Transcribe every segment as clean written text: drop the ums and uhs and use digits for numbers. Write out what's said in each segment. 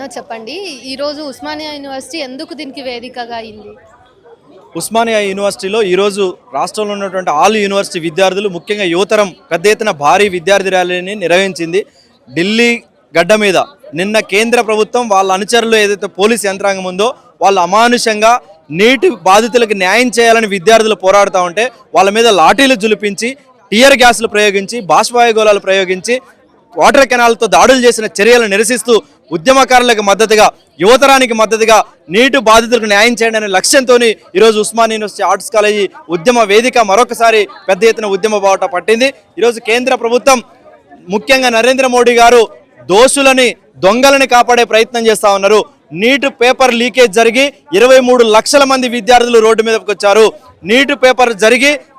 అన్న చెప్పండి. ఈరోజు ఉస్మానియా యూనివర్సిటీ ఎందుకు దీనికి వేదికగా అయింది? ఉస్మానియా యూనివర్సిటీలో ఈరోజు రాష్ట్రంలో ఉన్నటువంటి ఆల్ యూనివర్సిటీ విద్యార్థులు ముఖ్యంగా యువతరం పెద్ద ఎత్తున భారీ విద్యార్థి ర్యాలీని నిర్వహించింది. ఢిల్లీ గడ్డ మీద నిన్న కేంద్ర ప్రభుత్వం వాళ్ళ అనుచరులు ఏదైతే పోలీస్ యంత్రాంగం ఉందో వాళ్ళు అమానుషంగా నీటి బాధితులకు న్యాయం చేయాలని విద్యార్థులు పోరాడుతూ ఉంటే వాళ్ళ మీద లాఠీలు జులిపించి టియర్ గ్యాస్లు ప్రయోగించి బాష్పవాయుగోళాలు ప్రయోగించి వాటర్ కెనాల్తో దాడులు చేసిన చర్యలను నిరసిస్తూ ఉద్యమకారులకు మద్దతుగా యువతరానికి మద్దతుగా నీటి బాధితులకు న్యాయం చేయండి అనే లక్ష్యంతో ఈరోజు ఉస్మానియా యూనివర్సిటీ ఆర్ట్స్ కాలేజీ ఉద్యమ వేదిక మరొకసారి పెద్ద ఎత్తున ఉద్యమ బావుట పట్టింది. ఈరోజు కేంద్ర ప్రభుత్వం ముఖ్యంగా నరేంద్ర మోడీ గారు దోషులని దొంగలని కాపాడే ప్రయత్నం చేస్తూ ఉన్నారు. నీట్ పేపర్ లీకేజ్ జరిగి 23 లక్షల మంది విద్యార్థులు రోడ్డు మీదకి వచ్చారు. నీట్ పేపర్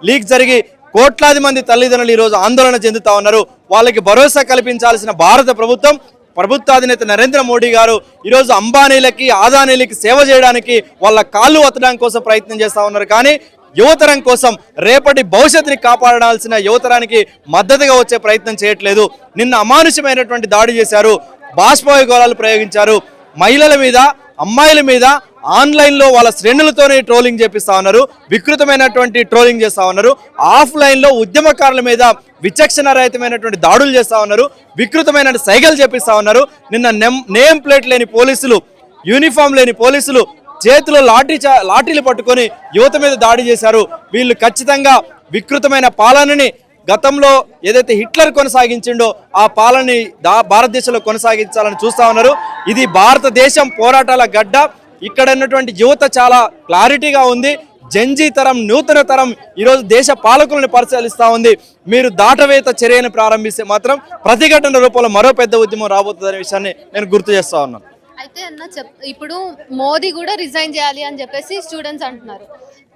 లీక్ జరిగి కోట్లాది మంది తల్లిదండ్రులు ఈరోజు ఆందోళన చెందుతా ఉన్నారు. వాళ్ళకి భరోసా కల్పించాల్సిన భారత ప్రభుత్వాధినేత నరేంద్ర మోడీ గారు ఈరోజు అంబానీలకి ఆదానీలకి సేవ చేయడానికి వాళ్ళ కాళ్ళు ఒత్తడానికి కోసం ప్రయత్నం చేస్తూ ఉన్నారు. కానీ యువతరం కోసం రేపటి భవిష్యత్తుని కాపాడాల్సిన యువతరానికి మద్దతుగా వచ్చే ప్రయత్నం చేయట్లేదు. నిన్న అమానుషమైనటువంటి దాడి చేశారు, బాష్పవాయుగోళాలు ప్రయోగించారు, మహిళల మీద అమ్మాయిల మీద ఆన్లైన్లో వాళ్ళ శ్రేణులతోనే ట్రోలింగ్ చేపిస్తా ఉన్నారు, వికృతమైనటువంటి ట్రోలింగ్ చేస్తూ ఉన్నారు. ఆఫ్లైన్లో ఉద్యమకారుల మీద విచక్షణారహితమైనటువంటి దాడులు చేస్తూ ఉన్నారు, వికృతమైన సైగలు చేపిస్తూ ఉన్నారు. నిన్న నేమ్ ప్లేట్ లేని పోలీసులు, యూనిఫామ్ లేని పోలీసులు చేతిలో లాఠీలు పట్టుకొని యువత మీద దాడి చేశారు. వీళ్ళు ఖచ్చితంగా వికృతమైన పాలనని గతంలో ఏదైతే హిట్లర్ కొనసాగించిండో ఆ పాలనని భారతదేశంలో కొనసాగించాలని చూస్తూ ఉన్నారు. ఇది భారతదేశం పోరాటాల గడ్డ. ఇక్కడ ఉన్నటువంటి యువత చాలా క్లారిటీగా ఉంది. జంజీ తరం, నూతన తరం ఈరోజు దేశ పాలకులను పరిశీలిస్తూ ఉంది. మీరు దాటవేత చర్యను ప్రారంభిస్తే మాత్రం ప్రతిఘటన రూపంలో మరో పెద్ద ఉద్యమం రాబోతుందనే విషయాన్ని నేను గుర్తు చేస్తా ఉన్నాను. అయితే అన్న ఇప్పుడు మోదీ కూడా రిజైన్ చేయాలి అని చెప్పేసి స్టూడెంట్స్ అంటున్నారు.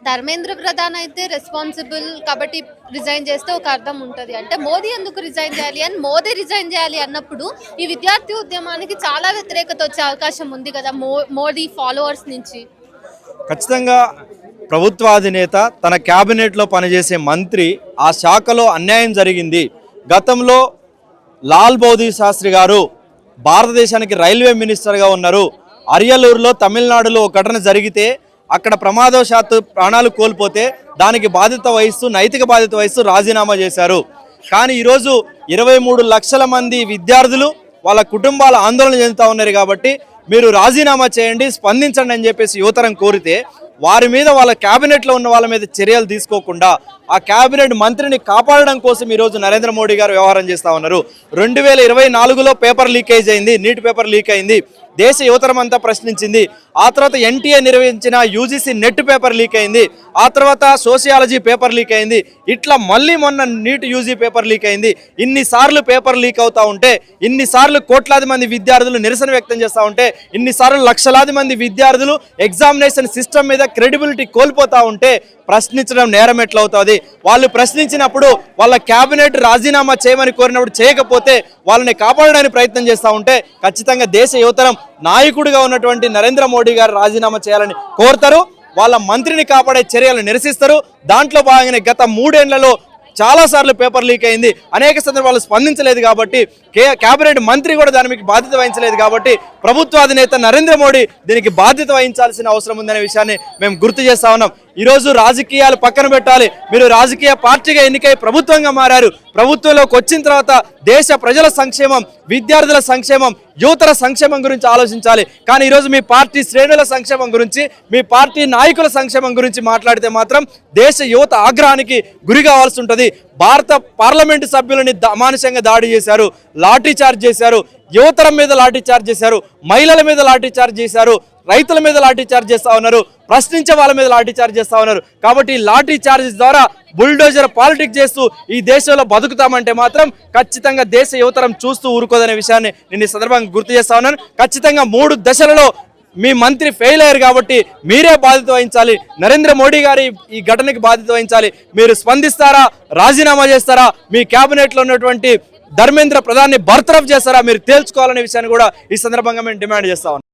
ధర్మేంద్ర ప్రధాన్ అయితే రెస్పాన్సిబుల్ కాబట్టి రిజైన్ చేస్తే ఒక అర్థం ఉంటుంది. అంటే మోదీ ఎందుకు రిజైన్ చేయాలి అని, మోదీ రిజైన్ చేయాలి అన్నప్పుడు ఈ విద్యార్థి ఉద్యమానికి చాలా వ్యతిరేకత వచ్చే అవకాశం ఉంది కదా మోదీ ఫాలోవర్స్ నుంచి. ఖచ్చితంగా ప్రభుత్వాధినేత తన క్యాబినెట్లో పనిచేసే మంత్రి ఆ శాఖలో అన్యాయం జరిగింది. గతంలో లాల్ బహదూర్ శాస్త్రి గారు భారతదేశానికి రైల్వే మినిస్టర్గా ఉన్నారు. అరియలూరులో తమిళనాడులో ఒక ఘటన జరిగితే అక్కడ ప్రమాదవశాత్తు ప్రాణాలు కోల్పోతే దానికి బాధ్యత వహిస్తూ, నైతిక బాధ్యత వహిస్తూ రాజీనామా చేశారు. కానీ ఈరోజు 23 లక్షల మంది విద్యార్థులు వాళ్ళ కుటుంబాల ఆందోళన చెందుతూ ఉన్నారు. కాబట్టి మీరు రాజీనామా చేయండి, స్పందించండి అని చెప్పేసి యువతరం కోరితే వారి మీద, వాళ్ళ క్యాబినెట్లో ఉన్న వాళ్ళ మీద చర్యలు తీసుకోకుండా ఆ క్యాబినెట్ మంత్రిని కాపాడడం కోసం ఈరోజు నరేంద్ర మోడీ గారు వ్యవహారం చేస్తూ ఉన్నారు. 2024లో పేపర్ లీకేజ్ అయింది, నీట్ పేపర్ లీక్ అయింది. దేశ యువతరం అంతా ప్రశ్నించింది. ఆ తర్వాత ఎన్టీఏ నిర్వహించిన యూజీసీ నెట్ పేపర్ లీక్ అయింది. ఆ తర్వాత సోషియాలజీ పేపర్ లీక్ అయింది. ఇట్లా మళ్ళీ మొన్న నీట్ యూజీ పేపర్ లీక్ అయింది. ఇన్నిసార్లు పేపర్ లీక్ అవుతూ ఉంటే, ఇన్నిసార్లు కోట్లాది మంది విద్యార్థులు నిరసన వ్యక్తం చేస్తూ ఉంటే, ఇన్నిసార్లు లక్షలాది మంది విద్యార్థులు ఎగ్జామినేషన్ సిస్టమ్ మీద క్రెడిబిలిటీ కోల్పోతూ ఉంటే ప్రశ్నించడం నేరం ఎట్లవుతుంది? వాళ్ళు ప్రశ్నించినప్పుడు వాళ్ళ క్యాబినెట్ రాజీనామా చేయమని కోరినప్పుడు చేయకపోతే వాళ్ళని కాపాడడానికి ప్రయత్నం చేస్తూ ఉంటే ఖచ్చితంగా దేశ యువతరం నాయకుడిగా ఉన్నటువంటి నరేంద్ర మోడీ గారు రాజీనామా చేయాలని కోరుతారు. వాళ్ళ మంత్రిని కాపాడే చర్యలను నిరసిస్తారు. దాంట్లో భాగంగానే గత 3 ఏళ్లలో చాలాసార్లు పేపర్ లీక్ అయింది. అనేక సందర్భాలు స్పందించలేదు కాబట్టి, క్యాబినెట్ మంత్రి కూడా దానికి బాధ్యత వహించలేదు కాబట్టి ప్రభుత్వాధినేత నరేంద్ర మోడీ దీనికి బాధ్యత వహించాల్సిన అవసరం ఉందనే విషయాన్ని మేము గుర్తు చేస్తా ఉన్నాం. ఈరోజు రాజకీయాలు పక్కన పెట్టాలి. మీరు రాజకీయ పార్టీగా ఎన్నికై ప్రభుత్వంగా మారారు. ప్రభుత్వంలోకి వచ్చిన తర్వాత దేశ ప్రజల సంక్షేమం, విద్యార్థుల సంక్షేమం, యువతర సంక్షేమం గురించి ఆలోచించాలి. కానీ ఈరోజు మీ పార్టీ శ్రేణుల సంక్షేమం గురించి, మీ పార్టీ నాయకుల సంక్షేమం గురించి మాట్లాడితే మాత్రం దేశ యువత ఆగ్రహానికి గురి కావాల్సి ఉంటుంది. భారత పార్లమెంటు సభ్యులని అమానుషంగా దాడి చేశారు, లాఠీ చార్జ్ చేశారు, యువతరం మీద లాఠీ చార్జ్ చేశారు, మహిళల మీద లాఠీ చార్జ్ చేశారు, రైతుల మీద లాఠీ చార్జ్ చేస్తూ ఉన్నారు, ప్రశ్నించే వాళ్ళ మీద లాఠీ చార్జ్ చేస్తూ ఉన్నారు. కాబట్టి లాఠీ చార్జెస్ ద్వారా బుల్డోజర్ పాలిటిక్స్ చేస్తూ ఈ దేశంలో బతుకుతామంటే మాత్రం ఖచ్చితంగా దేశ యువతరం చూస్తూ ఊరుకోదనే విషయాన్ని నేను ఈ సందర్భంగా గుర్తు చేస్తా ఉన్నాను. ఖచ్చితంగా 3 దశలలో మీ మంత్రి ఫెయిల్ అయ్యారు కాబట్టి మీరే బాధ్యత వహించాలి. నరేంద్ర మోడీ గారి ఈ ఘటనకి బాధ్యత వహించాలి. మీరు స్పందిస్తారా, రాజీనామా చేస్తారా, మీ క్యాబినెట్లో ఉన్నటువంటి ధర్మేంద్ర ప్రధాన్ని బర్తరఫ్ చేస్తారా, మీరు తేల్చుకోవాలనే విషయాన్ని కూడా ఈ సందర్భంగా మేము డిమాండ్ చేస్తా ఉన్నాం.